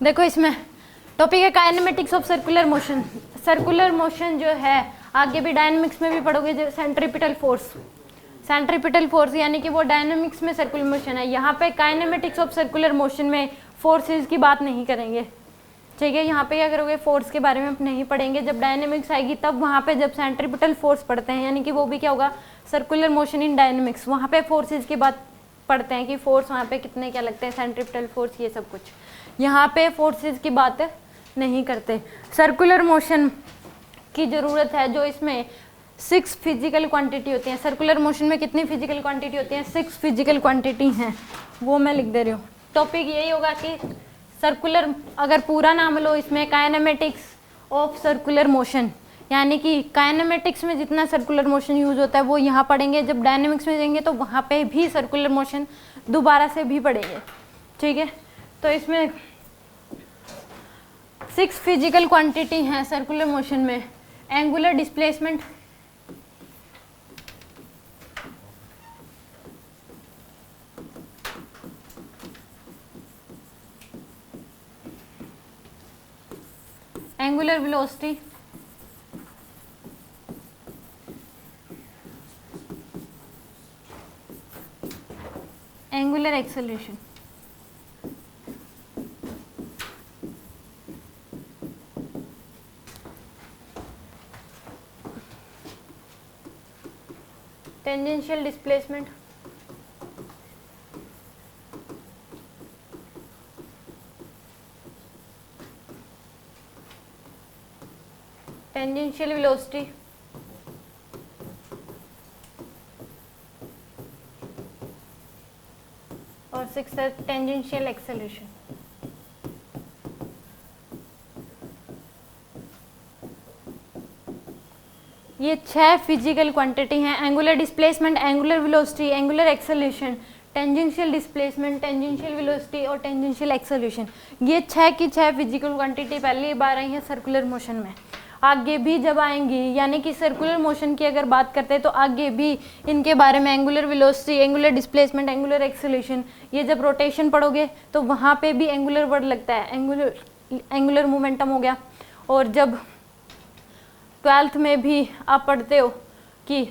देखो इसमें टॉपिक है kinematics of circular motion. Circular motion जो है आगे भी डायनामिक्स में भी पढ़ोगे, जो सेंट्रीपिटल फोर्स, सेंट्रीपिटल फोर्स यानी कि वो डायनामिक्स में सर्कुलर मोशन है। यहाँ पे काइनेमेटिक्स ऑफ सर्कुलर मोशन में फोर्सेस की बात नहीं करेंगे, ठीक है। यहाँ पे क्या करोगे, फोर्स के बारे में नहीं पढ़ेंगे। जब डायनामिक्स आएगी तब वहाँ पे जब सेंट्रीपिटल फोर्स पढ़ते हैं, यानी कि वो भी क्या होगा, सर्कुलर मोशन इन डायनामिक्स, वहाँ पे फोर्सेस की बात पढ़ते हैं कि फोर्स वहाँ पे कितने क्या लगते हैं, सेंट्रीपिटल फोर्स, ये सब कुछ। यहाँ पे फोर्सेस की बात नहीं करते। सर्कुलर मोशन की ज़रूरत है, जो इसमें 6 फिजिकल क्वांटिटी होती हैं। सर्कुलर मोशन में कितनी फिजिकल क्वांटिटी होती हैं, 6 फिजिकल क्वांटिटी हैं, वो मैं लिख दे रही हूँ। टॉपिक यही होगा कि सर्कुलर, अगर पूरा नाम लो इसमें, काइनेमेटिक्स ऑफ सर्कुलर मोशन, यानी कि काइनेमेटिक्स में जितना सर्कुलर मोशन यूज होता है वो यहाँ पढ़ेंगे। जब डायनेमिक्स में जाएंगे तो वहाँ पे भी सर्कुलर मोशन दोबारा से भी पढ़ेंगे, ठीक है। तो इसमें 6 फिजिकल क्वांटिटी हैं सर्कुलर मोशन में। Angular displacement, angular velocity, angular acceleration, tangential displacement, tangential velocity, और 6 है टेंजेंशियल एक्सेलरेशन। ये 6 फिजिकल क्वांटिटी हैं, angular displacement, angular velocity, angular acceleration, tangential displacement, tangential velocity और टेंजेंशियल एक्सेलरेशन। ये 6 की 6 फिजिकल क्वांटिटी पहली बार आई है सर्कुलर मोशन में। आगे भी जब आएंगी, यानी कि सर्कुलर मोशन की अगर बात करते हैं तो आगे भी इनके बारे में, angular velocity, angular displacement, angular acceleration, ये जब रोटेशन पढ़ोगे तो वहाँ पे भी एंगुलर वर्ड लगता है, एंगुलर मोमेंटम हो गया। और जब 12th में भी आप पढ़ते हो कि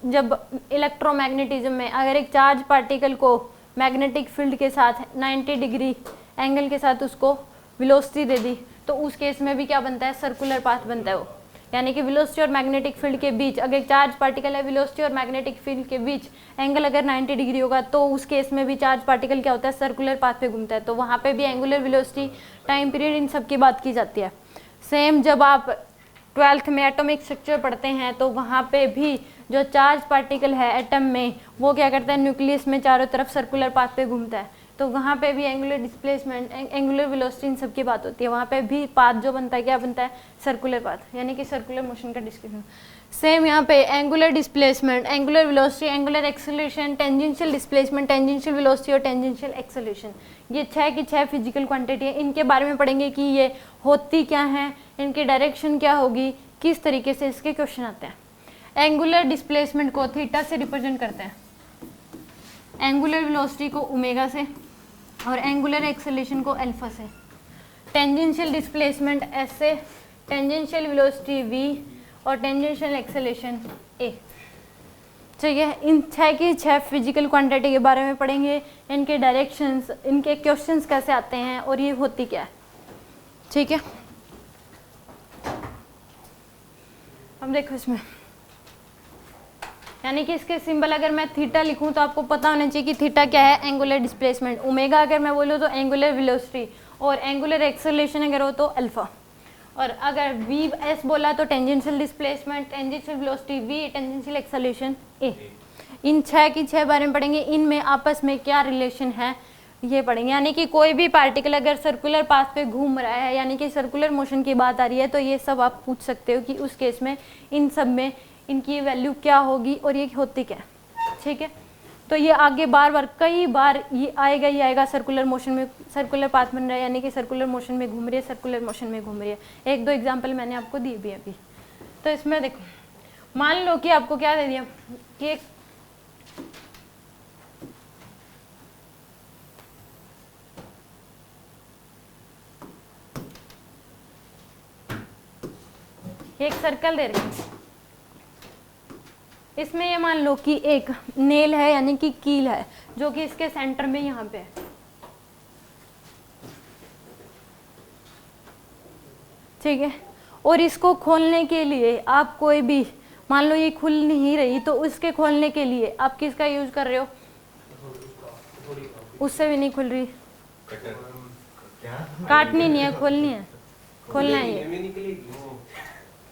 जब इलेक्ट्रोमैग्नेटिज्म में अगर एक चार्ज पार्टिकल को मैग्नेटिक फील्ड के साथ 90 डिग्री एंगल के साथ उसको वेलोसिटी दे दी, तो उस केस में भी क्या बनता है, सर्कुलर पाथ बनता है वो। यानी कि वेलोसिटी और मैग्नेटिक फील्ड के बीच, अगर एक चार्ज पार्टिकल है, वेलोसिटी और मैग्नेटिक फील्ड के बीच एंगल अगर 90 डिग्री होगा तो उस केस में भी चार्ज पार्टिकल क्या होता है, सर्कुलर पाथ पे घूमता है। तो वहाँ पे भी एंगुलर वेलोसिटी, टाइम पीरियड, इन सब की बात की जाती है। सेम जब आप 12th में एटॉमिक स्ट्रक्चर पढ़ते हैं तो वहाँ पे भी जो चार्ज पार्टिकल है एटम में, वो क्या करता है, न्यूक्लियस में चारों तरफ सर्कुलर पाथ पे घूमता है। तो वहाँ पे भी एंगुलर डिस्प्लेसमेंट, एंगुलर वेलोसिटी, इन सब की बात होती है। वहाँ पे भी पाथ जो बनता है, क्या बनता है, सर्कुलर पाथ, यानी कि सर्कुलर मोशन का डिस्क्रिप्शन। सेम यहाँ पे angular displacement, angular velocity, angular acceleration, tangential displacement, tangential velocity और टेंजेंशियल एक्सेलरेशन, ये 6 की 6 फिजिकल क्वांटिटी है। इनके बारे में पढ़ेंगे कि ये होती क्या है, इनकी डायरेक्शन क्या होगी, किस तरीके से इसके क्वेश्चन आते हैं। एंगुलर डिस्प्लेसमेंट को थीटा से रिप्रेजेंट करते हैं, एंगुलर वेलोसिटी को ओमेगा से, और एंगुलर एक्सेलरेशन को अल्फा से। टेंजेंशियल डिस्प्लेसमेंट एस से, टेंजेंशियल वेलोसिटी वी और टेंजेंशियल एक्सेलरेशन ए। ठीक है, इन 6 की 6 फिजिकल क्वांटिटी के बारे में पढ़ेंगे, इनके डायरेक्शंस, इनके क्वेश्चंस कैसे आते हैं और ये होती क्या है। ठीक है, अब देखो इसमें, यानी कि इसके सिंबल अगर मैं थीटा लिखूं तो आपको पता होना चाहिए कि थीटा क्या है, एंगुलर डिस्प्लेसमेंट। ओमेगा अगर मैं बोलूँ तो एंगुलर वेलोसिटी, और एंगुलर एक्सेलरेशन अगर हो तो अल्फा। और अगर वी एस बोला तो tangential displacement, tangential velocity V, tangential acceleration A. इन 6 की 6 बारे में पढ़ेंगे, इनमें आपस में क्या रिलेशन है ये पढ़ेंगे। यानी कि कोई भी पार्टिकल अगर सर्कुलर पाथ पे घूम रहा है, यानी कि सर्कुलर मोशन की बात आ रही है, तो ये सब आप पूछ सकते हो कि उस केस में इन सब में इनकी वैल्यू क्या होगी और ये होती क्या है। ठीक है, तो ये आगे बार बार कई बार ये आएगा ही आएगा। सर्कुलर मोशन में सर्कुलर पाथ बन रहा है, यानी कि सर्कुलर मोशन में घूम रही है, सर्कुलर मोशन में घूम रही है। 1-2 एग्जाम्पल मैंने आपको दिए भी अभी। तो इसमें देखो, मान लो कि आपको क्या दे दिया कि एक सर्कल दे रही हूँ, इसमें ये मान लो कि एक नेल है यानी कि कील है जो कि इसके सेंटर में यहाँ पे है, ठीक है। और इसको खोलने के लिए आप कोई भी, मान लो ये खुल नहीं रही तो उसके खोलने के लिए आप किसका यूज कर रहे हो, उससे भी नहीं खुल रही, काटनी नहीं है, खोलनी है, खोलना है ये,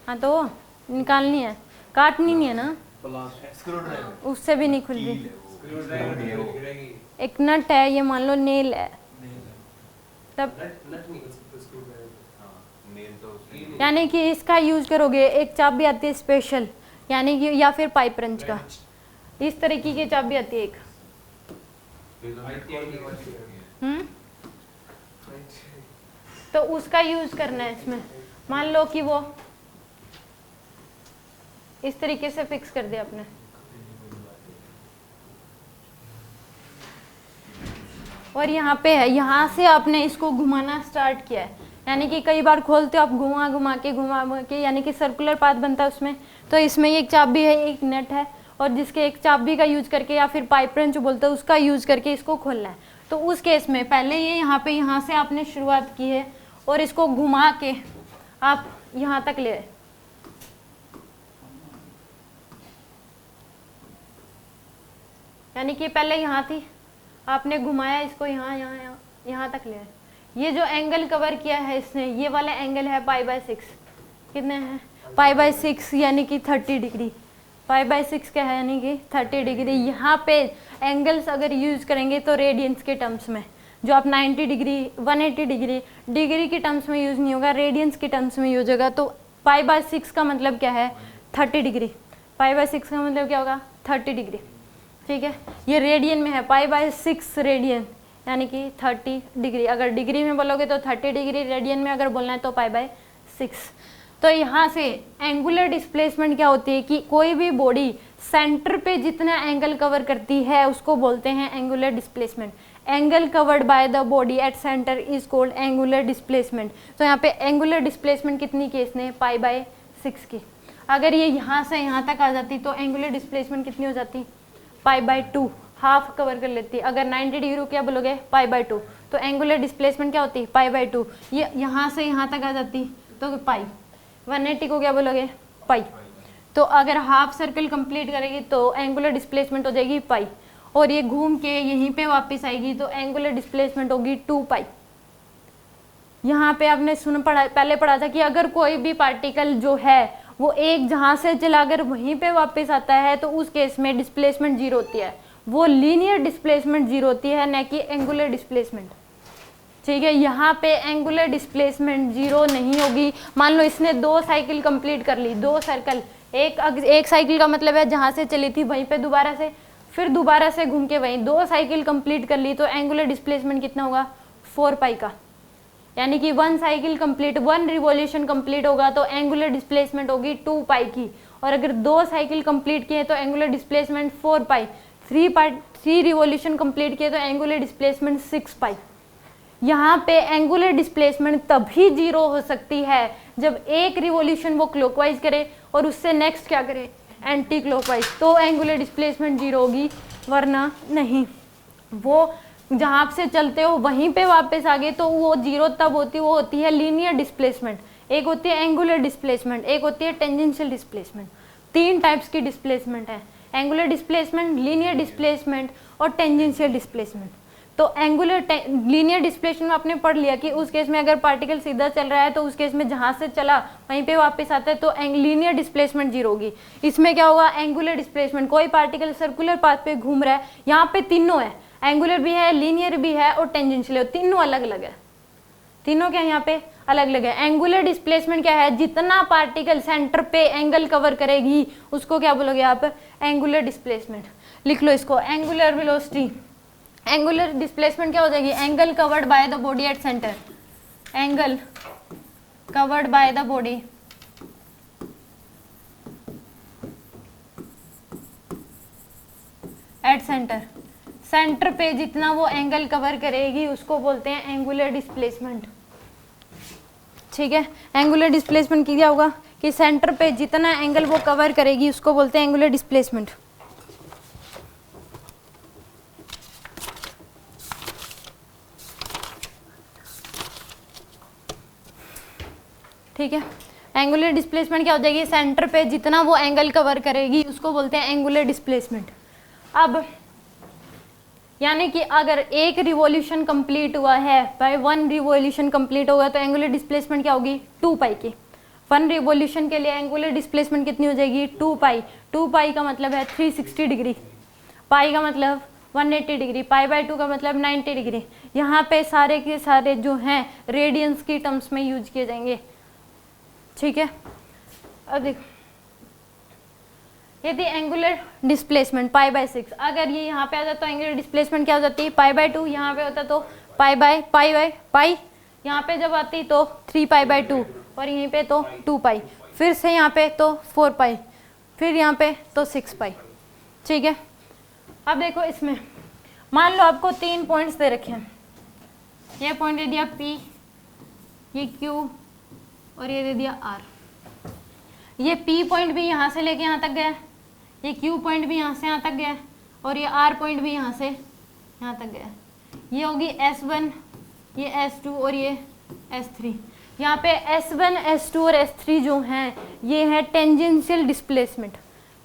हाँ तो निकालनी है, काटनी नहीं है ना, उससे भी नहीं खुल रही। एक नट है, ये मान लो नेल है, तब यानी कि इसका यूज करोगे। एक चाबी आती है स्पेशल, यानी कि या फिर पाइप रेंच का, इस तरीके की चाबी आती है एक, तो उसका यूज करना है इसमें। मान लो कि वो इस तरीके से फिक्स कर दिया आपने, और यहाँ पे है, यहाँ से आपने इसको घुमाना स्टार्ट किया है, यानी कि कई बार खोलते हो आप घुमा घुमा के, यानी कि सर्कुलर पाथ बनता है उसमें। तो इसमें एक चाबी है, एक नट है, और जिसके एक चाबी का यूज करके या फिर पाइप रेंच जो बोलते हैं उसका यूज करके इसको खोलना है। तो उस केस में पहले ये यहाँ से आपने शुरुआत की है और इसको घुमा के आप यहाँ तक ले आए, यानी कि पहले यहाँ थी, आपने घुमाया इसको यहाँ तक ले आए। ये जो एंगल कवर किया है इसने, ये वाला एंगल है π/6, कितने हैं π/6 यानी कि 30 डिग्री, π/6 क्या है यानी कि 30 डिग्री। यहाँ पे एंगल्स अगर यूज करेंगे तो रेडियंस के टर्म्स में, जो आप 90 डिग्री 180 डिग्री के टर्म्स में यूज नहीं होगा, रेडियंस के टर्म्स में यूज होगा। तो π/6 का मतलब क्या है 30 डिग्री, π/6 का मतलब क्या होगा 30 डिग्री, ठीक है। ये रेडियन में है, π/6 रेडियन यानी कि 30 डिग्री, अगर डिग्री में बोलोगे तो 30 डिग्री, रेडियन में अगर बोलना है तो π/6। तो यहाँ से एंगुलर डिस्प्लेसमेंट क्या होती है कि कोई भी बॉडी सेंटर पे जितना एंगल कवर करती है उसको बोलते हैं angular displacement. Angle covered by the body at centre is called angular displacement. तो यहाँ पे एंगुलर डिस्प्लेसमेंट कितनी की इसने π/6 की। अगर ये यहाँ से यहाँ तक आ जाती तो एंगुलर डिस्प्लेसमेंट कितनी हो जाती π/2, हाफ कवर कर लेती। अगर 90 डिग्री क्या बोलोगे π/2, तो एंगुलर डिस्प्लेसमेंट क्या होती π/2। ये यहाँ से यहाँ तक आ जाती तो पाई, 180 को क्या बोलोगे पाई। तो अगर हाफ सर्कल कंप्लीट करेगी तो एंगुलर डिस्प्लेसमेंट हो जाएगी पाई, और ये घूम के यहीं पे वापस आएगी तो एंगुलर डिस्प्लेसमेंट होगी 2 पाई। यहाँ पे आपने पहले पढ़ा था कि अगर कोई भी पार्टिकल जो है वो एक जहाँ से चलाकर वहीं पे वापस आता है तो उस केस में डिस्प्लेसमेंट 0 होती है, वो लीनियर डिस्प्लेसमेंट 0 होती है, न कि एंगुलर डिस्प्लेसमेंट, ठीक है। यहाँ पे एंगुलर डिस्प्लेसमेंट 0 नहीं होगी। मान लो इसने 2 साइकिल कंप्लीट कर ली, 2 सर्कल, एक साइकिल का मतलब है जहाँ से चली थी वहीं पे दोबारा से, फिर दोबारा से घूम के वहीं 2 साइकिल कंप्लीट कर ली, तो एंगुलर डिस्प्लेसमेंट कितना होगा 4 पाई का, यानी कि 1 साइकिल कंप्लीट, 1 रिवॉल्यूशन कंप्लीट होगा तो एंगुलर डिस्प्लेसमेंट होगी 2 पाई की। और अगर 2 साइकिल कंप्लीट किए तो एंगुलर डिस्प्लेसमेंट 4 पाई, 3 रिवॉल्यूशन कंप्लीट किए तो एंगुलर डिस्प्लेसमेंट 6 पाई। यहाँ पे एंगुलर डिस्प्लेसमेंट तभी 0 हो सकती है जब एक रिवॉल्यूशन वो क्लॉकवाइज करे और उससे नेक्स्ट क्या करे एंटी क्लॉकवाइज, तो एंगुलर डिस्प्लेसमेंट 0 होगी, वरना नहीं। वो जहाँ से चलते हो वहीं पे वापस आ गए तो वो 0 तब होती, वो होती है लीनियर डिस्प्लेसमेंट। एक होती है एंगुलर डिस्प्लेसमेंट, एक होती है टेंजेंशियल डिस्प्लेसमेंट। 3 टाइप्स की डिस्प्लेसमेंट है, एंगुलर डिस्प्लेसमेंट, लीनियर डिस्प्लेसमेंट और टेंजेंशियल डिस्प्लेसमेंट। तो एंगुलर लीनियर डिस्प्लेसमेंट में आपने पढ़ लिया कि उस केस में अगर पार्टिकल सीधा चल रहा है तो उस केस में जहाँ से चला वहीं पे वापस आता है तो लीनियर डिस्प्लेसमेंट 0 होगी। इसमें क्या होगा एंगुलर डिस्प्लेसमेंट, कोई पार्टिकल सर्कुलर पाथ पे घूम रहा है, यहाँ पे तीनों है, एंगुलर भी है, लीनियर भी है और टेंजेंशियल, तीनों अलग अलग है, तीनों क्या यहाँ पे अलग अलग है। एंगुलर डिस्प्लेसमेंट क्या है, जितना पार्टिकल सेंटर पे एंगल कवर करेगी उसको क्या बोलोगे आप एंगुलर डिस्प्लेसमेंट। लिख लो इसको, एंगुलर वेलोसिटी। एंगुलर डिस्प्लेसमेंट क्या हो जाएगी, angle covered by the body at centre, angle covered by the body at centre, centre पे जितना वो एंगल कवर करेगी उसको बोलते हैं एंगुलर डिस्प्लेसमेंट, ठीक है। एंगुलर डिस्प्लेसमेंट की क्या होगा कि सेंटर पे जितना एंगल वो कवर करेगी उसको बोलते हैं एंगुलर डिस्प्लेसमेंट। ठीक है, एंगुलर डिस्प्लेसमेंट क्या हो जाएगी, सेंटर पे जितना वो एंगल कवर करेगी उसको बोलते हैं एंगुलर डिस्प्लेसमेंट। अब यानी कि अगर एक रिवॉल्यूशन कंप्लीट हुआ है, बाय 1 रिवॉल्यूशन कंप्लीट होगा तो एंगुलर डिस्प्लेसमेंट क्या होगी 2 पाई की। 1 रिवॉल्यूशन के लिए एंगुलर डिस्प्लेसमेंट कितनी हो जाएगी 2 पाई। 2 पाई का मतलब है 360 डिग्री, पाई का मतलब 180 डिग्री, पाई बाय 2 का मतलब 90 डिग्री। यहाँ पे सारे के सारे जो हैं रेडियंस की टर्म्स में यूज किए जाएंगे। ठीक है, अब देखो यदि एंगुलर डिस्प्लेसमेंट पाई बाय 6, अगर ये यहाँ पे आ जाता तो एंगुलर डिस्प्लेसमेंट क्या हो जाती है पाई बाय 2, यहाँ पे होता तो पाई बाय पाई, यहाँ पे जब आती तो 3 पाई बाय 2 और यहीं पे तो 2 पाई, फिर से यहाँ पे तो 4 पाई, फिर यहाँ पे तो 6 पाई। ठीक है, अब देखो इसमें मान लो आपको 3 पॉइंट्स दे रखे हैं, ये पॉइंट दे दिया P, ये Q और ये दे दिया R। ये P पॉइंट भी यहाँ से लेके यहाँ तक गया, ये Q पॉइंट भी यहाँ से यहाँ तक गया और ये R पॉइंट भी यहाँ से यहाँ तक गया। ये होगी S1, ये S2 और ये S3। यहाँ पे S1, S2 और S3 जो हैं ये है टेंजेंशियल डिस्प्लेसमेंट।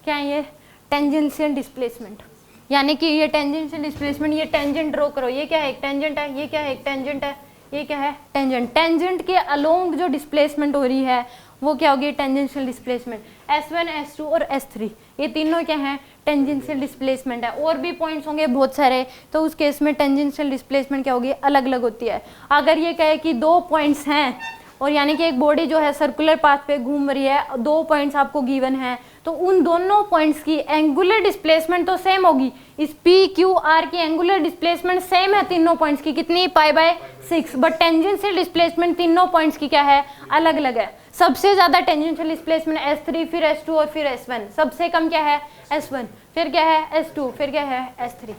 क्या है ये टेंजेंशियल डिस्प्लेसमेंट, यानी कि ये टेंजेंशियल डिस्प्लेसमेंट, ये टेंजेंट ड्रॉ करो, ये क्या है एक टेंजेंट है, ये क्या है एक टेंजेंट है, ये क्या है टेंजेंट। टेंजेंट के अलोंग जो डिस्प्लेसमेंट हो रही है वो क्या होगी टेंजेंशियल डिस्प्लेसमेंट। S1, S2 और S3 ये तीनों क्या हैं टेंजेंशियल डिस्प्लेसमेंट है। और भी पॉइंट्स होंगे बहुत सारे, तो उस केस में टेंजेंशियल डिस्प्लेसमेंट क्या होगी अलग अलग होती है। अगर ये कहे कि 2 पॉइंट्स हैं और यानी कि एक बॉडी जो है सर्कुलर पाथ पे घूम रही है, 2 पॉइंट्स आपको गिवन है, तो उन दोनों पॉइंट्स की एंगुलर डिस्प्लेसमेंट तो सेम होगी। इस P, Q, R की एंगुलर डिस्प्लेसमेंट सेम है तीनों पॉइंट्स की, कितनी pi by 6, but tangential displacement तीनों पॉइंट्स की क्या है अलग अलग है। सबसे ज्यादा टेंजेंशियल डिस्प्लेसमेंट S3, फिर S2 और फिर S1, सबसे कम क्या है S1, फिर क्या है S2, फिर क्या है S3।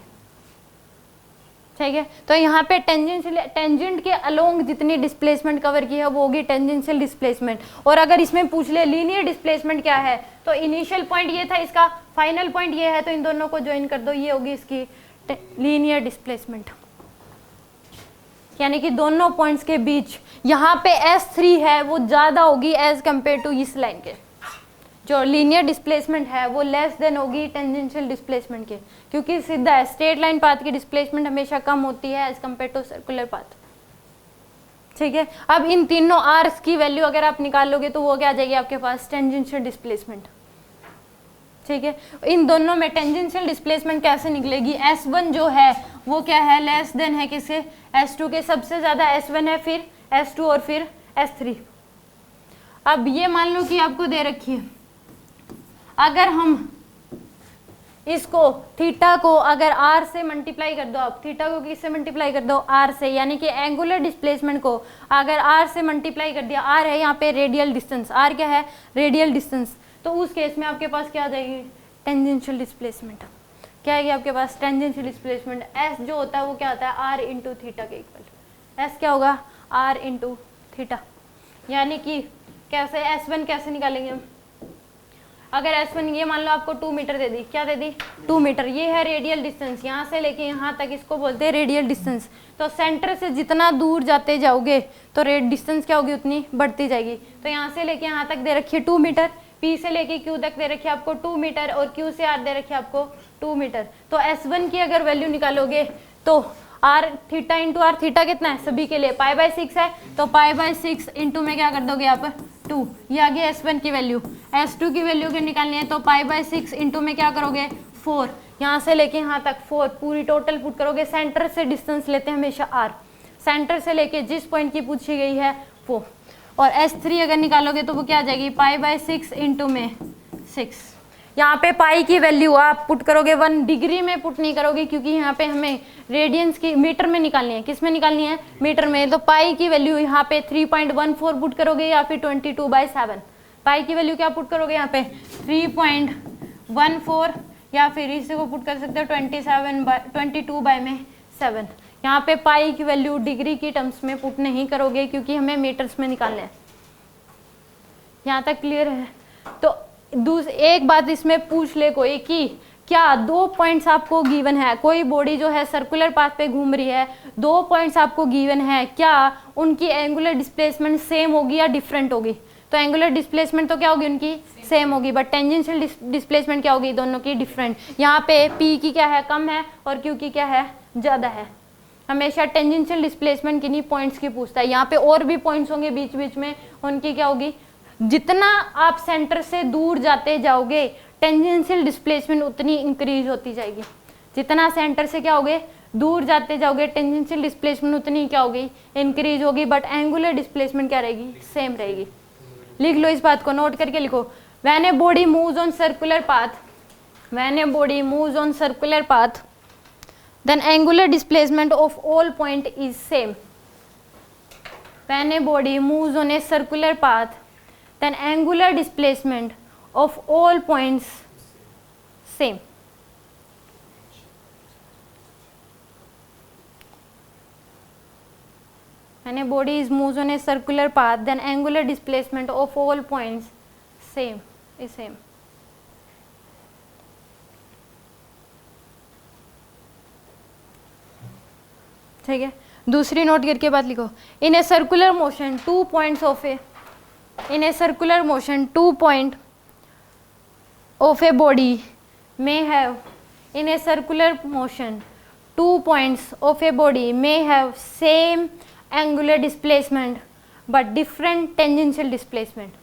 ठीक है, तो यहाँ पे टेंजेंट के अलोंग जितनी डिस्प्लेसमेंट कवर की है वो होगी टेंजेंशियल डिस्प्लेसमेंट। और अगर इसमें पूछ ले लीनियर डिस्प्लेसमेंट क्या है, तो इनिशियल पॉइंट ये था, इसका फाइनल पॉइंट ये है, तो इन दोनों को ज्वाइन कर दो, ये होगी इसकी लीनियर डिस्प्लेसमेंट। यानी कि दोनों पॉइंट्स के बीच यहाँ पे S3 है वो ज्यादा होगी एज कंपेयर टू इस लाइन के। जो लीनियर डिस्प्लेसमेंट है वो लेस देन होगी टेंजेंशियल डिस्प्लेसमेंट के, क्योंकि सीधा है स्ट्रेट लाइन पाथ की डिस्प्लेसमेंट हमेशा कम होती है as compare to circular path. ठीक है, अब इन तीनों आर्स की वैल्यू अगर आप निकालोगे तो वो क्या आ जाएगी आपके पास टेंजेंशियल डिस्प्लेसमेंट। ठीक है, इन दोनों में टेंजेंशियल डिस्प्लेसमेंट कैसे निकलेगी, S1 जो है वो क्या है लेस देन है किसके S2 के, सबसे ज्यादा S1 है, फिर S2 और फिर S3। अब ये मान लो कि आपको दे रखी है, अगर हम इसको थीटा को अगर R से मल्टीप्लाई कर दो, आप थीटा को किससे मल्टीप्लाई कर दो R से, यानी कि एंगुलर डिस्प्लेसमेंट को अगर R से मल्टीप्लाई कर दिया, R है यहाँ पे रेडियल डिस्टेंस, R क्या है रेडियल डिस्टेंस, तो उस केस में आपके पास क्या आ जाएगी टेंजेंशियल डिस्प्लेसमेंट। क्या आएगी आपके पास टेंजेंशियल डिस्प्लेसमेंट, S जो होता है वो क्या होता है R इंटू थीटा के इक्वल। S क्या होगा R इंटू थीटा, यानी कि कैसे S1 कैसे निकालेंगे हम, अगर S1 ये मान लो आपको 2 मीटर दे दी, क्या दे दी 2 मीटर, ये है रेडियल डिस्टेंस, यहाँ से लेके यहाँ तक इसको बोलते हैं रेडियल डिस्टेंस। तो सेंटर से जितना दूर जाते जाओगे तो रेड डिस्टेंस क्या होगी उतनी बढ़ती जाएगी। तो यहाँ से लेके यहाँ तक दे रखी है 2 मीटर, P से लेके Q तक दे रखी है आपको 2 मीटर और Q से R दे रखी है आपको 2 मीटर। तो S1 की अगर वैल्यू निकालोगे तो R theta into R, theta कितना है सभी के लिए पाई बाय 6 है, तो पाई बाय 6 इंटू में क्या कर दोगे यहाँ पर 2, ये आ गया S1 की वैल्यू। S2 की वैल्यू अगर निकालनी है तो पाई बाय 6 इंटू में क्या करोगे 4, यहाँ से लेके यहाँ तक 4, पूरी टोटल पुट करोगे। सेंटर से डिस्टेंस लेते हैं हमेशा R, सेंटर से लेके जिस पॉइंट की पूछी गई है वो। और S3 अगर निकालोगे तो वो क्या आ जाएगी पाई बाय 6 इंटू में 6, यहाँ पे पाई की वैल्यू आप पुट करोगे 1 डिग्री में पुट नहीं करोगे, क्योंकि यहाँ पे हमें रेडियंस की मीटर में निकालनी है, किस में निकालनी है मीटर में। तो पाई की वैल्यू यहाँ पे 3.14 पुट करोगे या फिर 22/7। पाई की वैल्यू क्या पुट करोगे यहाँ पे 3.14 या फिर इसी को पुट कर सकते हो 22/7। यहाँ पे पाई की वैल्यू डिग्री की टर्म्स में पुट नहीं करोगे क्योंकि हमें मीटर्स में निकालना है। यहाँ तक क्लियर है? तो एक बात इसमें पूछ ले कोई कि क्या 2 पॉइंट्स आपको गिवन है, कोई बॉडी जो है सर्कुलर पाथ पे घूम रही है, 2 पॉइंट्स आपको गिवन है, क्या उनकी एंगुलर डिस्प्लेसमेंट सेम होगी या डिफरेंट होगी? तो एंगुलर डिस्प्लेसमेंट तो क्या होगी उनकी सेम होगी, बट टेंजेंशियल डिस्प्लेसमेंट क्या होगी दोनों की डिफरेंट। यहाँ पे P की क्या है कम है और Q की क्या है ज़्यादा है। हमेशा टेंजेंशियल डिस्प्लेसमेंट किन्हीं पॉइंट्स की पूछता है। यहाँ पे और भी पॉइंट्स होंगे बीच बीच में, उनकी क्या होगी, जितना आप सेंटर से दूर जाते जाओगे टेंजेंशियल डिस्प्लेसमेंट उतनी इंक्रीज होती जाएगी। जितना सेंटर से क्या होगे दूर जाते जाओगे टेंजेंशियल डिस्प्लेसमेंट उतनी क्या होगी इंक्रीज होगी, बट एंगुलर डिस्प्लेसमेंट क्या रहेगी सेम रहेगी। लिख लो इस बात को, नोट करके लिखो। When a body moves on circular path, when a body moves on circular path then angular displacement of all point is same. When a body moves on a circular path then angular displacement of all points same. When a body is moves on a circular path then angular displacement of all points same is same. ठीक है, दूसरी note करके बात लिखो। In a circular motion 2 points of a, in a circular motion 2 point of a body may have, in a circular motion 2 points of a body may have same angular displacement but different tangential displacement.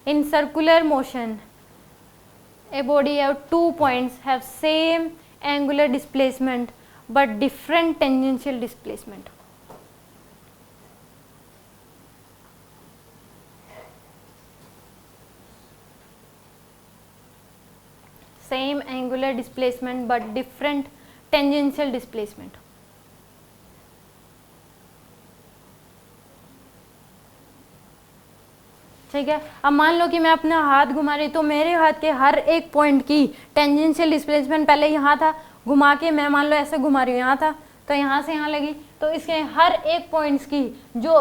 In circular motion a body have 2 points have same angular displacement but different tangential displacement. Same angular displacement but different tangential displacement. ठीक है, अब मान लो कि मैं अपना हाथ घुमा रही, तो मेरे हाथ के हर एक पॉइंट की टेंजेंशियल डिस्प्लेसमेंट पहले यहाँ था, घुमा के मैं मान लो ऐसे घुमा रही हूँ, यहाँ था तो यहाँ से यहाँ लगी, तो इसके हर एक पॉइंट्स की जो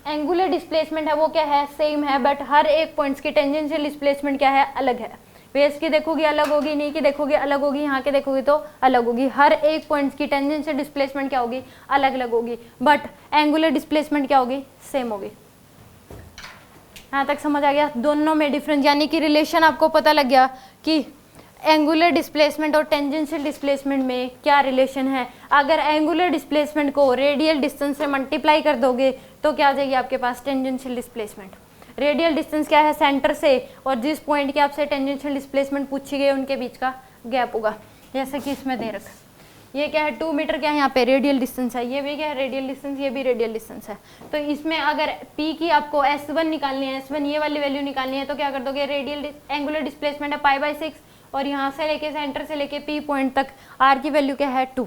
एंगुलर डिस्प्लेसमेंट है वो क्या है सेम है, बट हर एक पॉइंट्स की टेंजेंशियल डिस्प्लेसमेंट क्या है अलग है। बेस की देखोगी अलग होगी, नी की देखोगी अलग होगी, यहाँ के देखोगी तो अलग होगी। हर एक पॉइंट्स की टेंजेंशियल डिस्प्लेसमेंट क्या होगी अलग अलग होगी, बट एंगुलर डिस्प्लेसमेंट क्या होगी सेम होगी। यहाँ तक समझ आ गया? दोनों में डिफरेंस, यानी कि रिलेशन आपको पता लग गया कि एंगुलर डिस्प्लेसमेंट और टेंजेंशियल डिस्प्लेसमेंट में क्या रिलेशन है। अगर एंगुलर डिस्प्लेसमेंट को रेडियल डिस्टेंस से मल्टीप्लाई कर दोगे तो क्या आ जाएगी आपके पास टेंजेंशियल डिस्प्लेसमेंट। रेडियल डिस्टेंस क्या है सेंटर से, और जिस पॉइंट की आपसे टेंजेंशियल डिस्प्लेसमेंट पूछी गई उनके बीच का गैप होगा, जैसे कि इसमें दे रखा। ये क्या है 2 मीटर, क्या है यहाँ पे रेडियल डिस्टेंस है, ये भी क्या है रेडियल डिस्टेंस, ये भी रेडियल डिस्टेंस है। तो इसमें अगर P की आपको S1 निकालनी है, S1 ये वाली वैल्यू निकालनी है, तो क्या कर दोगे रेडियल एंगुलर डिस्प्लेसमेंट है π/6, और यहाँ से लेके सेंटर से लेके P पॉइंट तक R की वैल्यू क्या है 2।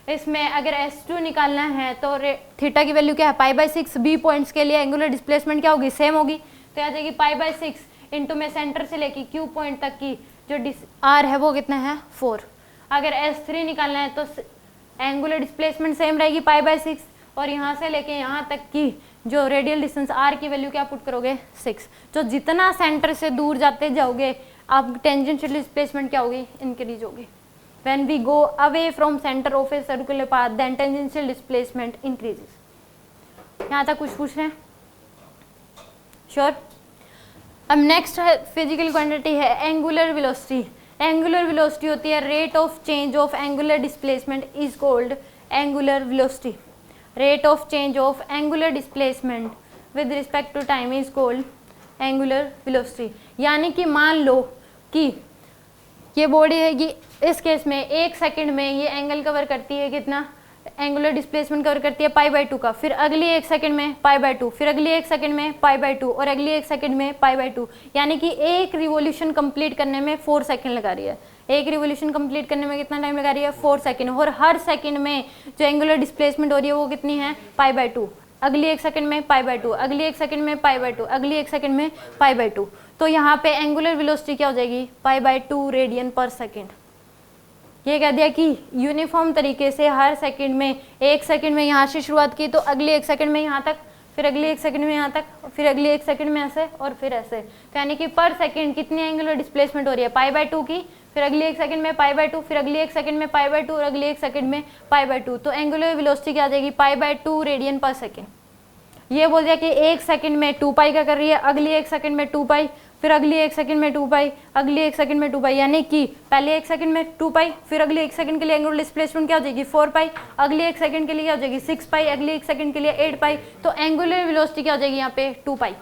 इसमें अगर S2 निकालना है तो थीटा की वैल्यू क्या है π/6, B पॉइंट्स के लिए एंगुलर डिस्प्लेसमेंट क्या होगी सेम होगी, तो आ जाएगी π/6 इंटू में सेंटर से लेके Q पॉइंट तक की जो R है वो कितना है 4। अगर S3 निकालना है तो एंगुलर डिस्प्लेसमेंट सेम रहेगी π/6, और यहाँ से लेके यहाँ तक की जो रेडियल डिस्टेंस R की वैल्यू क्या पुट करोगे 6। तो जितना सेंटर से दूर जाते जाओगे आप टेंजेंशियल डिस्प्लेसमेंट क्या होगी इंक्रीज होगी। When we go away from center of a circular path then tangential displacement increases. यहाँ तक कुछ पूछ रहे हैं? श्योर? अब नेक्स्ट फिजिकल क्वांटिटी है एंगुलर वेलोसिटी। एंगुलर वेलोसिटी होती है rate of change of angular displacement is called angular velocity. Rate of change of angular displacement with respect to time is called angular velocity. यानी कि मान लो कि ये body है, ये इस केस में 1 सेकंड में ये एंगल कवर करती है कितना, एंगुलर डिस्प्लेसमेंट कवर करती है π/2 का, फिर अगली 1 सेकंड में π/2, फिर अगली 1 सेकंड में π/2 और अगली 1 सेकंड में π/2। यानी कि एक रिवॉल्यूशन कंप्लीट करने में 4 सेकंड लगा रही है। एक रिवॉल्यूशन कंप्लीट करने में कितना टाइम लगा रही है 4 सेकंड, और हर सेकंड में जो एंगुलर डिस्प्लेसमेंट हो रही है वो कितनी है π/2। अगली 1 सेकंड में π/2, अगली 1 सेकंड में π/2, अगली 1 सेकंड में π/2। तो यहाँ पे एंगुलर वेलोसिटी क्या हो जाएगी π/2 रेडियन पर सेकंड। ये कह दिया कि यूनिफॉर्म तरीके से हर सेकंड में 1 सेकंड में यहाँ से शुरुआत की तो अगले 1 सेकंड में यहाँ तक फिर अगली 1 सेकंड में यहाँ तक, फिर अगली 1 सेकंड में ऐसे और फिर ऐसे। तो यानी कि पर सेकंड कितनी एंगुलर डिस्प्लेसमेंट हो रही है, π/2 की, फिर अगली 1 सेकंड में π/2, फिर अगली 1 सेकंड में π/2 और अगली 1 सेकंड में π/2। तो एंगुलर वेलोसिटी क्या आ जाएगी, π/2 रेडियन पर सेकंड। ये बोल दिया कि 1 सेकंड में 2π का कर रही है, अगली 1 सेकंड में 2π, फिर अगली 1 सेकंड में 2π, अगली 1 सेकंड में 2π, यानी कि पहले 1 सेकंड में 2π, फिर अगली 1 सेकंड के लिए एंगुलर डिस्प्लेसमेंट क्या हो जाएगी 4π, अगली 1 सेकंड के लिए क्या हो जाएगी 6π, अगली 1 सेकंड के लिए 8π। तो एंगुलर वेलोसिटी क्या हो जाएगी यहाँ पे 2π।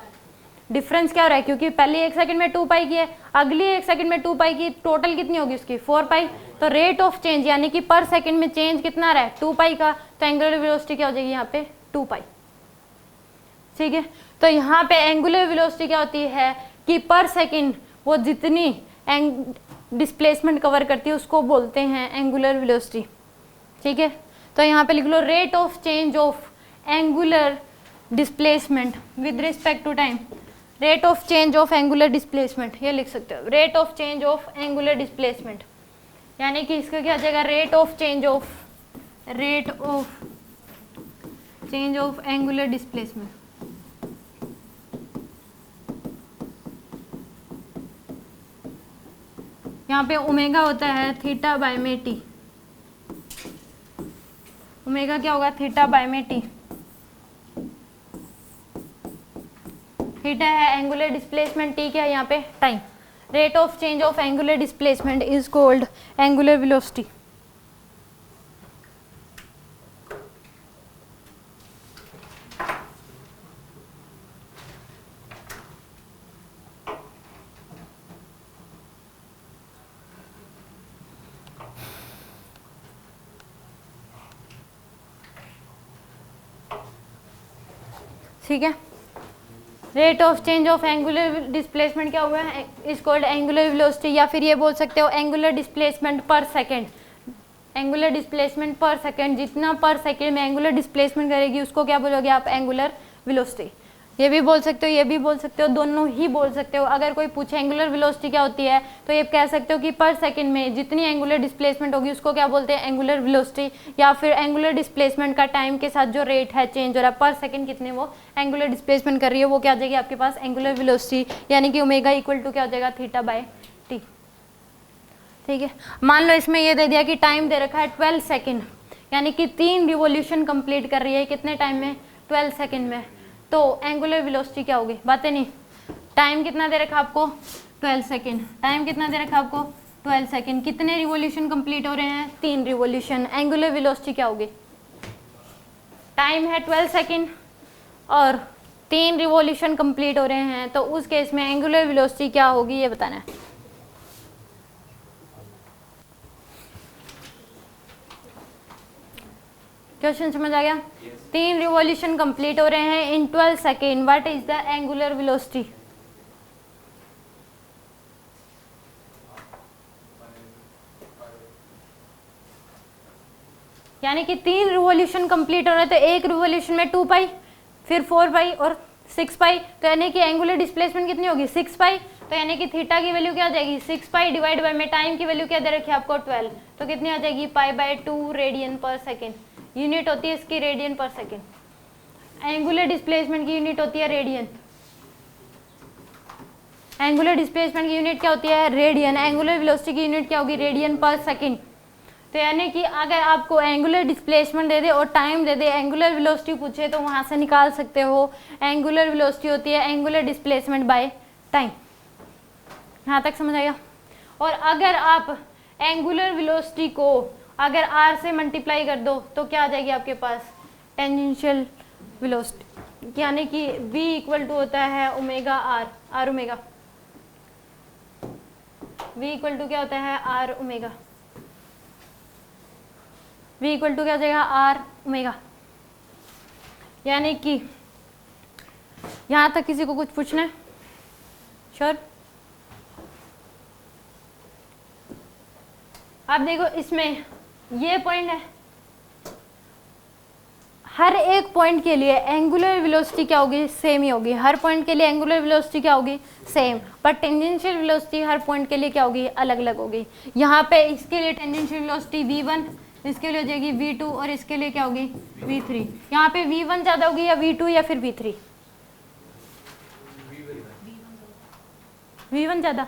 डिफरेंस क्या हो रहा है, क्योंकि पहली 1 सेकंड में 2π की है, अगली 1 सेकंड में 2π की, टोटल कितनी होगी उसकी 4π। तो रेट ऑफ चेंज यानी कि पर सेकंड में चेंज कितना आ रहा है 2π का, तो एंगुलर वेलोसिटी क्या हो जाएगी यहाँ पे 2π। ठीक है, तो यहाँ पे एंगुलर वेलोसिटी क्या होती है कि पर सेकंड वो जितनी डिस्प्लेसमेंट कवर करती है उसको बोलते हैं एंगुलर वेलोसिटी। ठीक है, तो यहाँ पे लिख लो rate of change of angular displacement with respect to time, rate of change of angular displacement, ये लिख सकते हो rate of change of angular displacement, यानी कि इसका क्या आ जाएगा rate of change of angular displacement. यहाँ पे ओमेगा होता है थीटा बाय में टी, ओमेगा क्या होगा थीटा बाय में टी, थीटा है एंगुलर डिस्प्लेसमेंट, टी क्या है यहाँ पे time. Rate of change of angular displacement is called angular velocity. ठीक है, rate of change of angular displacement क्या हुआ है इज कॉल्ड एंगुलर वेलोसिटी, या फिर ये बोल सकते हो एंगुलर डिस्प्लेसमेंट पर सेकंड। एंगुलर डिस्प्लेसमेंट पर सेकंड, जितना पर सेकंड में एंगुलर डिस्प्लेसमेंट करेगी उसको क्या बोलोगे आप एंगुलर वेलोसिटी। ये भी बोल सकते हो, ये भी बोल सकते हो, दोनों ही बोल सकते हो। अगर कोई पूछे एंगुलर वेलोसिटी क्या होती है तो ये कह सकते हो कि पर सेकंड में जितनी एंगुलर डिस्प्लेसमेंट होगी उसको क्या बोलते हैं एंगुलर वेलोसिटी, या फिर एंगुलर डिस्प्लेसमेंट का टाइम के साथ जो रेट है चेंज हो रहा है पर सेकंड कितने वो एंगुलर डिस्प्लेसमेंट कर रही है वो क्या आ जाएगी आपके पास एंगुलर वेलोसिटी, यानी कि ओमेगा इक्वल टू क्या हो जाएगा थीटा बाय टी। ठीक है, मान लो इसमें ये दे दिया कि टाइम दे रखा है 12 सेकेंड, यानी कि 3 रिवोल्यूशन कंप्लीट कर रही है कितने टाइम में 12 सेकेंड में, तो एंगुलर वेलोसिटी क्या होगी, बातें नहीं। टाइम कितना दे रखा आपको 12 सेकेंड, टाइम कितना दे रखा आपको 12 सेकेंड, कितने रिवोल्यूशन कंप्लीट हो रहे हैं 3 रिवोल्यूशन, एंगुलर वेलोसिटी क्या होगी, टाइम है 12 सेकेंड और 3 रिवोल्यूशन कंप्लीट हो रहे हैं, तो उस केस में एंगुलर वेलोसिटी क्या होगी ये बताना है। क्वेश्चन समझ आ गया, 3 रिवॉल्यूशन कंप्लीट हो रहे हैं इन 12 second, what is the angular velocity. यानी कि 3 रिवॉल्यूशन कंप्लीट हो रहे हैं तो एक रिवॉल्यूशन में 2π, फिर 4π और 6π, तो यानी कि एंगुलर डिस्प्लेसमेंट कितनी होगी 6π, तो यानी कि थीटा की वैल्यू क्या आ जाएगी 6π डिवाइड बाय में टाइम की वैल्यू क्या दे रखी है आपको 12, तो कितनी आ जाएगी π/2 रेडियन पर सेकेंड, यूनिट होती है इसकी रेडियन पर सेकेंड। एंगुलर डिस्प्लेसमेंट की यूनिट होती है रेडियन, एंगुलर डिस्प्लेसमेंट की यूनिट क्या होती है रेडियन, एंगुलर वेलोसिटी की यूनिट क्या होगी रेडियन पर सेकेंड। तो यानी कि अगर आपको एंगुलर डिस्प्लेसमेंट दे दे और टाइम दे दे, एंगुलर वेलोसिटी पूछे तो वहां से निकाल सकते हो एंगुलर वेलोसिटी होती है एंगुलर डिस्प्लेसमेंट बाय टाइम। यहाँ तक समझ आएगा। और अगर आप एंगुलर वेलोसिटी को अगर r से मल्टीप्लाई कर दो तो क्या आ जाएगी आपके पास टेंजेंशियल वेलोसिटी, यानी कि v इक्वल टू होता है omega r omega, v equal to क्या होता है r omega, v equal to क्या हो जाएगा r ओमेगा। यानी कि यहाँ तक किसी को कुछ पूछना है, श्योर। आप देखो इसमें ये पॉइंट है, हर एक पॉइंट के लिए एंगुलर वेलोसिटी क्या होगी सेम ही होगी, हर पॉइंट के लिए एंगुलर वेलोसिटी क्या होगी सेम, पर टेंजेंशियल वेलोसिटी हर पॉइंट के लिए क्या होगी अलग अलग होगी। यहाँ पे इसके लिए टेंजेंशियल वेलोसिटी v1, इसके लिए हो जाएगी v2 और इसके लिए क्या होगी v3। यहाँ पे v1 ज़्यादा होगी या v2 या फिर v3? v1 ज़्यादा,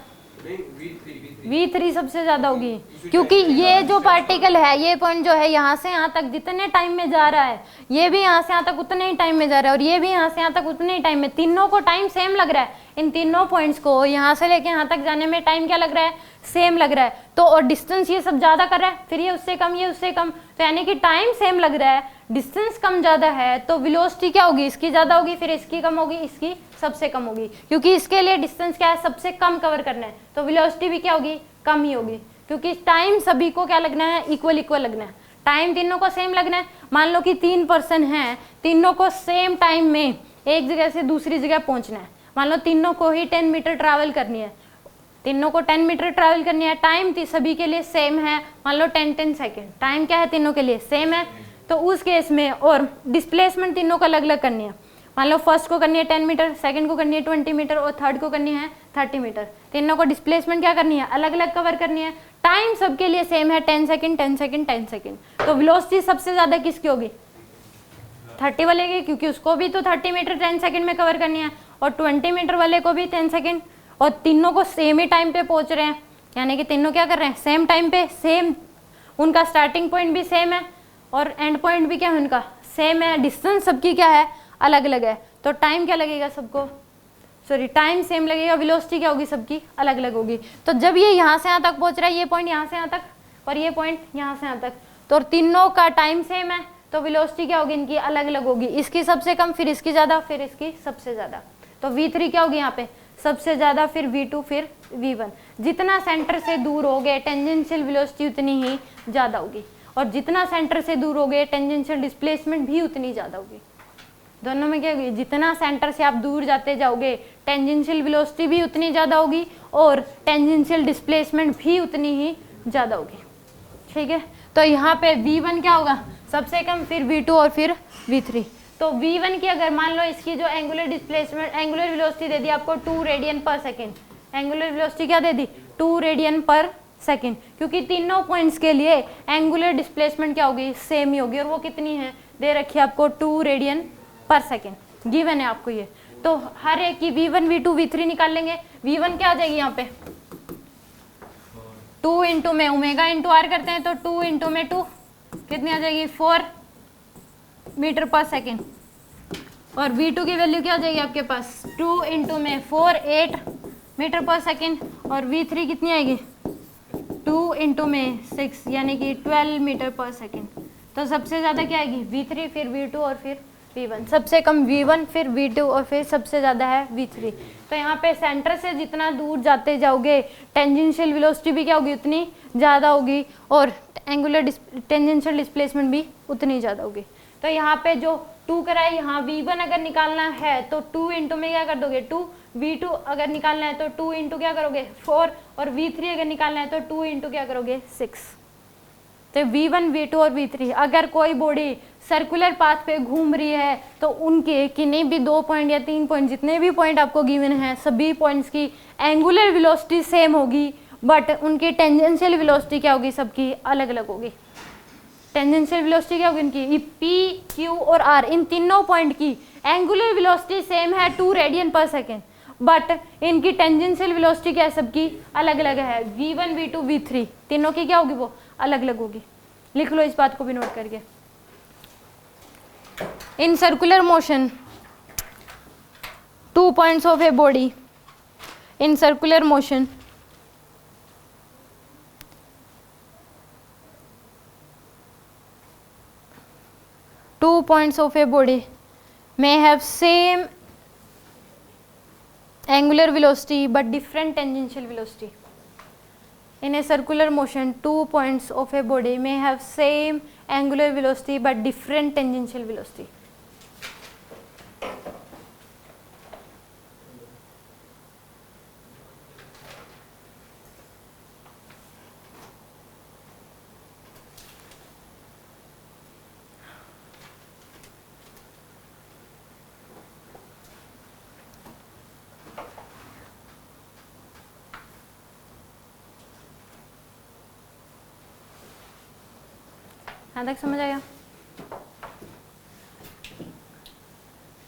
v3 सबसे ज़्यादा होगी, क्योंकि ये जो पार्टिकल है, ये पॉइंट जो है यहाँ से यहाँ तक जितने टाइम में जा रहा है, ये भी यहाँ से यहाँ तक उतने ही टाइम में जा रहा है और ये भी यहाँ से यहाँ तक उतने ही टाइम में, तीनों को टाइम सेम लग रहा है। इन तीनों पॉइंट्स को यहाँ से लेके यहाँ तक जाने में टाइम क्या लग रहा है, सेम लग रहा है। तो और डिस्टेंस ये सब ज़्यादा कर रहा है, फिर ये उससे कम, ये उससे कम, तो यानी कि टाइम सेम लग रहा है, डिस्टेंस कम ज़्यादा है, तो वेलोसिटी क्या होगी, इसकी ज़्यादा होगी, फिर इसकी कम होगी, इसकी सबसे कम होगी, क्योंकि इसके लिए डिस्टेंस क्या है, सबसे कम कवर करना है, तो वेलोसिटी भी क्या होगी, कम ही होगी, क्योंकि टाइम सभी को क्या लगना है, इक्वल इक्वल लगना है, टाइम तीनों को सेम लगना है। मान लो कि 3 पर्सन हैं, तीनों को सेम टाइम में एक जगह से दूसरी जगह पहुंचना है, मान लो तीनों को ही 10 मीटर ट्रैवल करनी है, तीनों को 10 मीटर ट्रैवल करनी है, टाइम सभी के लिए सेम है, मान लो 10 सेकेंड, टाइम क्या है तीनों के लिए सेम है, तो उस केस में और डिस्प्लेसमेंट तीनों को अलग अलग करनी है, मान लो फर्स्ट को करनी है 10 मीटर, सेकंड को करनी है 20 मीटर और थर्ड को करनी है 30 मीटर, तीनों को डिस्प्लेसमेंट क्या करनी है, अलग अलग कवर करनी है, टाइम सबके लिए सेम है 10 सेकंड 10 सेकंड 10 सेकंड, तो वेलोसिटी सबसे ज़्यादा किसकी होगी, 30 वाले की, क्योंकि उसको भी तो 30 मीटर 10 सेकंड में कवर करनी है और 20 मीटर वाले को भी 10 सेकंड, और तीनों को सेम ही टाइम पे पहुंच रहे हैं, यानी कि तीनों क्या कर रहे हैं, सेम टाइम पे, सेम उनका स्टार्टिंग पॉइंट भी सेम है और एंड पॉइंट भी क्या है उनका सेम है, डिस्टेंस सबकी क्या है, अलग अलग है, तो टाइम क्या लगेगा सबको, सॉरी टाइम सेम लगेगा, वेलोसिटी क्या होगी सबकी अलग अलग होगी। तो जब ये यहाँ से यहाँ तक पहुंच रहा है, ये पॉइंट यहाँ से यहाँ तक और ये पॉइंट यहाँ से यहाँ तक, तो तीनों का टाइम सेम है, तो वेलोसिटी क्या होगी इनकी अलग अलग होगी, इसकी सबसे कम, फिर इसकी ज़्यादा, फिर इसकी सबसे ज़्यादा, तो v3 क्या होगी यहाँ पे सबसे ज़्यादा, फिर v2, फिर v1। जितना सेंटर से दूर हो गए टेंजेंशियल वेलोसिटी उतनी ही ज़्यादा होगी, और जितना सेंटर से दूर हो गए टेंजेंशियल डिस्प्लेसमेंट भी उतनी ज़्यादा होगी। दोनों में क्या होगी, जितना सेंटर से आप दूर जाते जाओगे टेंजेंशियल वेलोसिटी भी उतनी ज़्यादा होगी और टेंजेंशियल डिस्प्लेसमेंट भी उतनी ही ज़्यादा होगी। ठीक है, तो यहाँ पे v1 क्या होगा सबसे कम, फिर v2 और फिर v3। तो v1 की अगर मान लो इसकी जो एंगुलर डिस्प्लेसमेंट, एंगुलर वेलोसिटी दे दी आपको 2 रेडियन पर सेकेंड, एंगुलर वेलोसिटी क्या दे दी 2 रेडियन पर सेकेंड, क्योंकि तीनों पॉइंट्स के लिए एंगुलर डिस्प्लेसमेंट क्या होगी सेम ही होगी, और वो कितनी है दे रखी है आपको 2 रेडियन पर सेकेंड, गिवन है आपको ये। तो हर एक की v1 v2 v3 निकाल लेंगे, v1 क्या आ जाएगी यहाँ पे 2 इंटू में ओमेगा इंटू आर करते हैं, तो 2 इंटू में 2 कितनी आ जाएगी 4 मीटर पर सेकेंड, और v2 की वैल्यू क्या आ जाएगी आपके पास 2 इंटू में 4 8 मीटर पर सेकेंड, और v3 कितनी आएगी 2 इंटू में 6 यानी कि 12 मीटर पर सेकेंड। तो सबसे ज़्यादा क्या आएगी v3, फिर v2 और फिर v1, सबसे कम v1, फिर v2 और फिर सबसे ज़्यादा है v3। तो यहाँ पे सेंटर से जितना दूर जाते जाओगे टेंजेंशियल वेलोसिटी भी क्या होगी उतनी ज़्यादा होगी, और एंगुलर टेंजेंशियल डिस्प्लेसमेंट भी उतनी ज़्यादा होगी। तो यहाँ पे जो 2 कराए, यहाँ v1 अगर निकालना है तो 2 इंटू में क्या कर दोगे 2, v2 अगर निकालना है तो 2 इंटू क्या करोगे 4, और v3 अगर निकालना है तो 2 इंटू क्या करोगे 6। तो v1 v2 और v3, अगर कोई बॉडी सर्कुलर पाथ पे घूम रही है तो उनके किन्हीं भी 2 पॉइंट या 3 पॉइंट, जितने भी पॉइंट आपको गिवन हैं सभी पॉइंट्स की एंगुलर वेलोसिटी सेम होगी, बट उनकी टेंजेंशियल वेलोसिटी क्या होगी सबकी अलग अलग होगी। टेंजेंशियल वेलोसिटी क्या होगी इनकी p, q और r, इन तीनों पॉइंट की एंगुलर वेलोसिटी सेम है 2 रेडियन पर सेकेंड, बट इनकी टेंजेंशियल वेलोसिटी क्या है सबकी अलग अलग है, v1 v2 v3 तीनों की क्या होगी वो अलग अलग होगी। लिख लो इस बात को भी नोट करके। In circular motion, 2 points of a body in circular motion may have same angular velocity but different tangential velocity. In a circular motion, 2 points of a body may have same angular velocity but different tangential velocity. यहाँ तक समझ आया?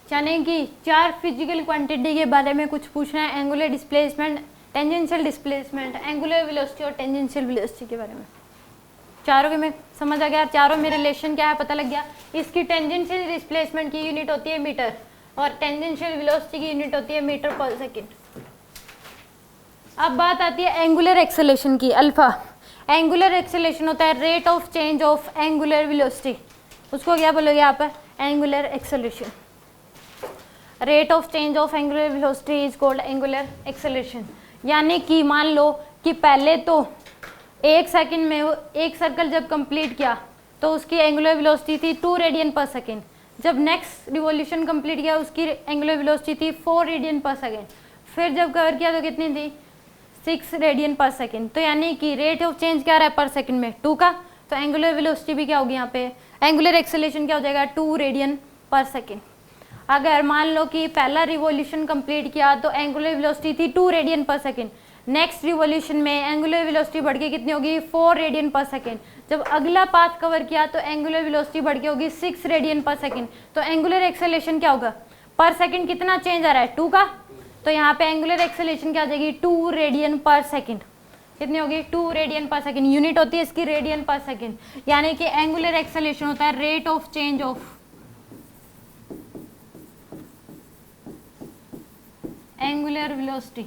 यानी कि 4 physical quantity के बारे में कुछ पूछना है, angular displacement, tangential displacement, angular velocity और टेंजेंशियल वेलोसिटी के बारे में। चारों के में समझ आ गया? चारों में रिलेशन क्या है पता लग गया? इसकी टेंजेंशियल डिस्प्लेसमेंट की यूनिट होती है मीटर और टेंजेंशियल वेलोसिटी की यूनिट होती है मीटर पर सेकेंड। अब बात आती है एंगुलर एक्सेलेरेशन की, अल्फा। एंगुलर एक्सेलेरेशन होता है rate of change of angular velocity, उसको क्या बोलोगे आप? Angular acceleration. Rate of change of angular velocity is called angular acceleration. यानी कि मान लो कि पहले तो 1 सेकंड में एक सर्कल जब कंप्लीट किया तो उसकी एंगुलर वेलोसिटी थी 2 रेडियन पर सेकेंड। जब नेक्स्ट रिवॉल्यूशन कंप्लीट किया उसकी एंगुलर वेलोसिटी थी 4 रेडियन पर सेकेंड। फिर जब कवर किया तो कितनी थी? 6 रेडियन पर सेकेंड। तो यानी कि रेट ऑफ चेंज क्या रहा है पर सेकेंड में? 2 का। तो एंगुलर वेलोसिटी भी क्या होगी यहाँ पे? एंगुलर एक्सेलेरेशन क्या हो जाएगा? 2 रेडियन पर सेकेंड। अगर मान लो कि पहला रिवॉल्यूशन कंप्लीट किया तो एंगुलर वेलोसिटी थी 2 रेडियन पर सेकेंड। नेक्स्ट रिवॉल्यूशन में एंगुलर वेलोसिटी बढ़ के कितनी होगी? 4 रेडियन पर सेकेंड। जब अगला पाथ कवर किया तो एंगुलर वेलोसिटी बढ़ के होगी 6 रेडियन पर सेकेंड। तो एंगुलर एक्सेलेरेशन क्या होगा? पर सेकेंड कितना चेंज आ रहा है? 2 का। तो यहाँ पे एंगुलर एक्सेलेरेशन क्या आ जाएगी? 2 रेडियन पर सेकेंड। कितनी होगी? 2 रेडियन पर सेकेंड। यूनिट होती है इसकी रेडियन पर सेकेंड। यानी कि एंगुलर एक्सेलेरेशन होता है rate of change of angular velocity,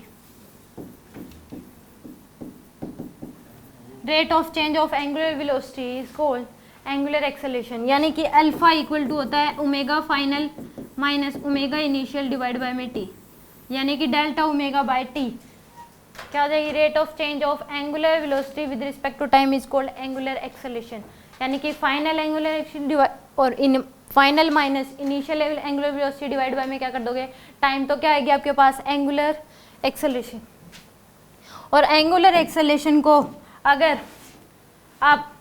rate of change of angular velocity is called angular acceleration. यानी कि अल्फा इक्वल टू होता है omega final minus omega initial divide by में टी, यानी कि डेल्टा ओमेगा बाय टी क्या हो जाएगी? Rate of change of angular velocity with respect to time is called angular acceleration. यानी कि फाइनल एंगुलर और इन final minus initial angular velocity divide by में क्या कर दोगे? टाइम। तो क्या आएगी आपके पास? Angular acceleration. और एंगुलर एक्सेलेरेशन को अगर आप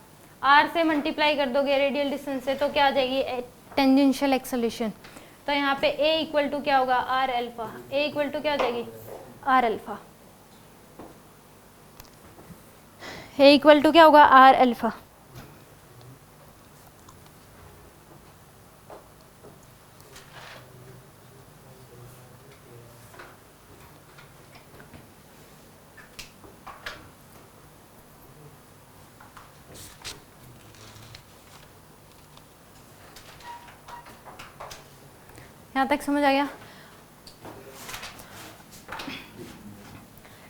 r से मल्टीप्लाई कर दोगे रेडियल डिस्टेंस से तो क्या आ जाएगी? Tangential acceleration. तो यहाँ पे a इक्वल टू क्या होगा? r alpha. a equal to क्या हो जाएगी? r alpha. a equal to क्या होगा? r alpha. यहाँ तक समझ आ गया?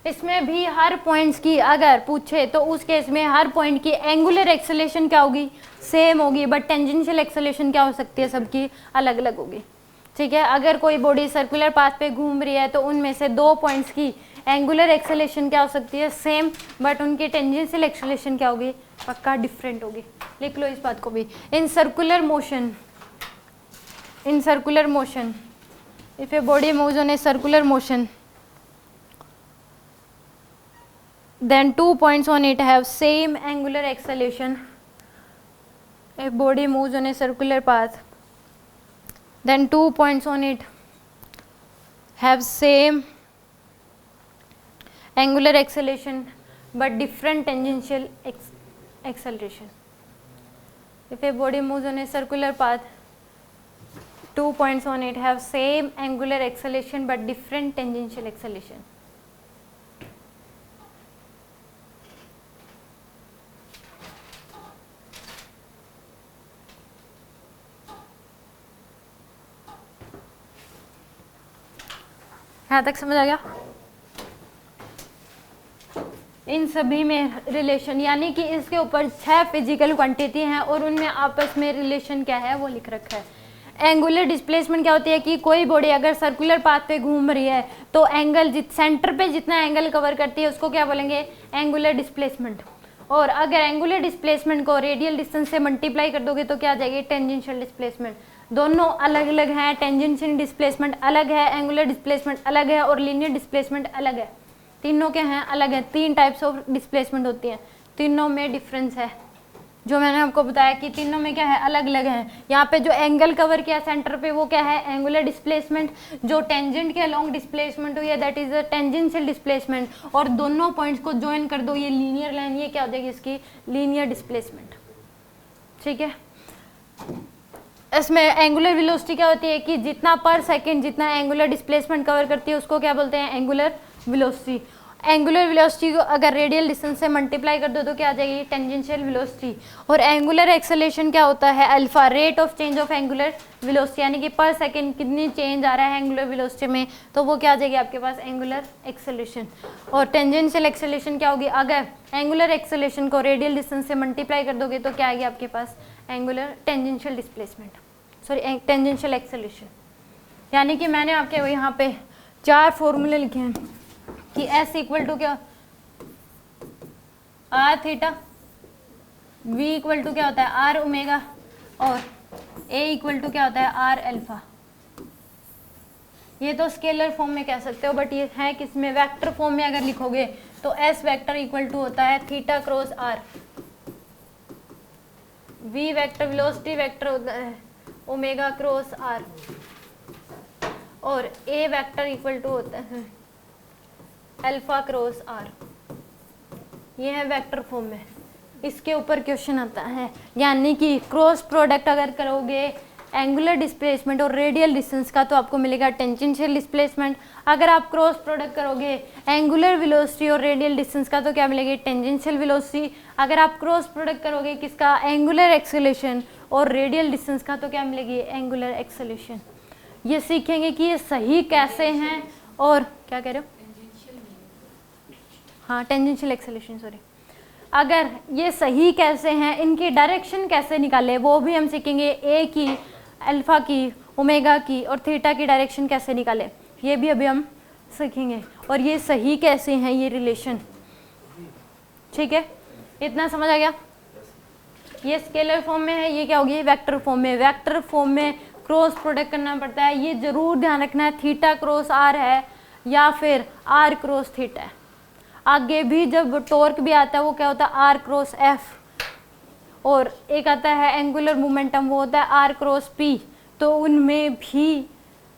इसमें भी हर पॉइंट्स की अगर पूछे तो उस केस में हर पॉइंट की एंगुलर एक्सेलेरेशन क्या होगी? सेम होगी, बट टेंजेंशियल एक्सेलेरेशन क्या हो सकती है? सबकी अलग अलग होगी। ठीक है, अगर कोई बॉडी सर्कुलर पाथ पे घूम रही है तो उनमें से 2 पॉइंट्स की एंगुलर एक्सेलेरेशन क्या हो सकती है? सेम, बट उनकी टेंजेंशियल एक्सेलेरेशन क्या होगी? पक्का डिफरेंट होगी। लिख लो इस बात को भी। In circular motion if a body moves on a circular motion then 2 points on it have same angular acceleration. If body moves on a circular path then 2 points on it have same angular acceleration but different tangential acceleration. If a body moves on a circular path 2 points on it have same angular acceleration but different tangential acceleration. यहाँ तक समझ आ गया? इन सभी में relation, यानी कि इसके ऊपर 6 फिजिकल क्वांटिटी हैं और उनमें आपस में रिलेशन क्या है वो लिख रखा है। एंगुलर डिस्प्लेसमेंट क्या होती है कि कोई बॉडी अगर सर्कुलर पाथ पे घूम रही है तो एंगल सेंटर पे जितना एंगल कवर करती है उसको क्या बोलेंगे? Angular displacement. और अगर एंगुलर डिस्प्लेसमेंट को रेडियल डिस्टेंस से मल्टीप्लाई कर दोगे तो क्या आ जाएगी? Tangential displacement. दोनों अलग अलग हैं, टेंजेंशियल डिस्प्लेसमेंट अलग है, एंगुलर डिस्प्लेसमेंट अलग है और लीनियर डिस्प्लेसमेंट अलग है। तीनों के हैं अलग है। 3 टाइप्स ऑफ डिस्प्लेसमेंट होती हैं, तीनों में डिफरेंस है। जो मैंने आपको बताया कि तीनों में क्या है? अलग अलग है। यहाँ पे जो एंगल कवर किया सेंटर पे वो क्या है? Angular displacement. जो टेंजेंट के अलोंग डिस्प्लेसमेंट हुई है that is a tangential displacement. और दोनों पॉइंट्स को ज्वाइन कर दो, ये लीनियर लाइन, ये क्या हो जाएगी? इसकी लीनियर डिस्प्लेसमेंट। ठीक है। इसमें एंगुलर वेलोसिटी क्या होती है कि जितना पर सेकंड जितना एंगुलर डिस्प्लेसमेंट कवर करती है उसको क्या बोलते हैं, एंगुलर वेलोसिटी। एंगुलर वेलोसिटी को अगर रेडियल डिस्टेंस से मल्टीप्लाई कर दो तो क्या आ जाएगी, टेंजेंशियल वेलोसिटी। और एंगुलर एक्सेलरेशन क्या होता है, alpha, rate of change of angular velocity, यानी कि पर सेकंड कितनी चेंज आ रहा है एंगुलर वेलोसिटी में, तो वो क्या आ जाएगी आपके पास, एंगुलर एक्सेलरेशन। और टेंजेंशियल एक्सेलरेशन क्या होगी, अगर एंगुलर एक्सेलरेशन को रेडियल डिस्टेंस से मल्टीप्लाई कर दोगे तो क्या आएगी आपके पास, angular tangential displacement, sorry tangential acceleration. यानी कि मैंने आपके यहाँ पे 4 फॉर्मूले लिखे हैं कि S इक्वल टू क्या, r theta, V equal to क्या होता है, आर ओमेगा, और A इक्वल टू क्या होता है, आर अल्फा। ये तो स्केलर फॉर्म में कह सकते हो, बट ये है किसमें, वेक्टर फॉर्म में अगर लिखोगे तो S वेक्टर इक्वल टू होता है theta cross r, V vector velocity vector होता है ओमेगा क्रॉस आर, और A वेक्टर इक्वल टू होता है अल्फा क्रॉस आर। ये है वेक्टर फॉर्म में, इसके ऊपर क्वेश्चन आता है। यानी कि क्रॉस प्रोडक्ट अगर करोगे एंगुलर डिस्प्लेसमेंट और रेडियल डिस्टेंस का तो आपको मिलेगा टेंजेंशियल डिस्प्लेसमेंट। अगर आप क्रॉस प्रोडक्ट करोगे एंगुलर वेलोसिटी और रेडियल डिस्टेंस का तो क्या मिलेगी, टेंजेंशियल वेलोसिटी। अगर आप क्रॉस प्रोडक्ट करोगे किसका, एंगुलर एक्सेलरेशन और रेडियल डिस्टेंस का तो क्या मिलेगी, एंगुलर एक्सेलरेशन। ये सीखेंगे कि ये सही कैसे हैं और क्या कह रहे हो, हाँ टेंजेंशियल एक्सेलरेशन, सॉरी। अगर ये सही कैसे हैं, इनकी डायरेक्शन कैसे निकाले वो भी हम सीखेंगे। ए की, अल्फा की, ओमेगा की और थीटा की डायरेक्शन कैसे निकाले ये भी अभी हम सीखेंगे। और ये सही कैसे हैं ये रिलेशन, ठीक है, इतना समझ आ गया। ये स्केलर फॉर्म में है, ये क्या होगी, वेक्टर फॉर्म में। वेक्टर फॉर्म में क्रॉस प्रोडक्ट करना पड़ता है, ये जरूर ध्यान रखना है थीटा क्रॉस आर है या फिर आर क्रॉस थीटा है। आगे भी जब टॉर्क भी आता है वो क्या होता है, आर क्रॉस एफ, और एक आता है एंगुलर मोमेंटम वो होता है आर क्रॉस पी। तो उनमें भी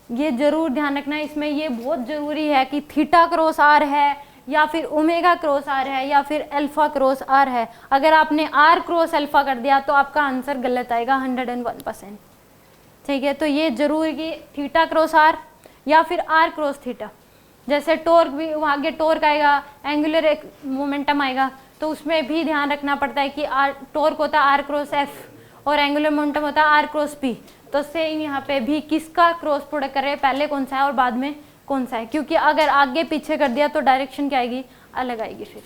ये जरूर ध्यान रखना है, इसमें ये बहुत ज़रूरी है कि थीटा क्रॉस आर है या फिर ओमेगा क्रॉस आर है या फिर अल्फा क्रॉस आर है। अगर आपने आर क्रॉस अल्फा कर दिया तो आपका आंसर गलत आएगा 101%, ठीक है। तो ये जरूरी कि थीटा क्रॉस आर या फिर आर क्रॉस थीटा। जैसे टॉर्क भी आगे टॉर्क आएगा, एंगुलर मोमेंटम आएगा, तो उसमें भी ध्यान रखना पड़ता है कि आर टॉर्क होता है आर क्रॉस एफ और एंगुलर मोमेंटम होता है आर क्रॉस पी। तो सेम यहाँ पे भी किसका क्रॉस प्रोडक्ट कर रहे हैं, पहले कौन सा है और बाद में कौन सा है, क्योंकि अगर आगे पीछे कर दिया तो डायरेक्शन क्या आएगी, अलग आएगी। फिर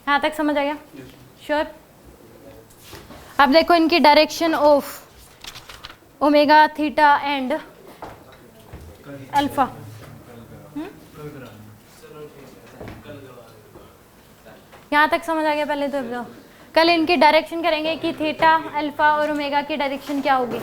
यहाँ तक समझ आ गया, श्योर। अब देखो इनकी direction of omega theta and alpha, यहाँ तक समझ आ गया। पहले तो बताओ, कल इनकी डायरेक्शन करेंगे कि थीटा अल्फा और ओमेगा की डायरेक्शन क्या होगी।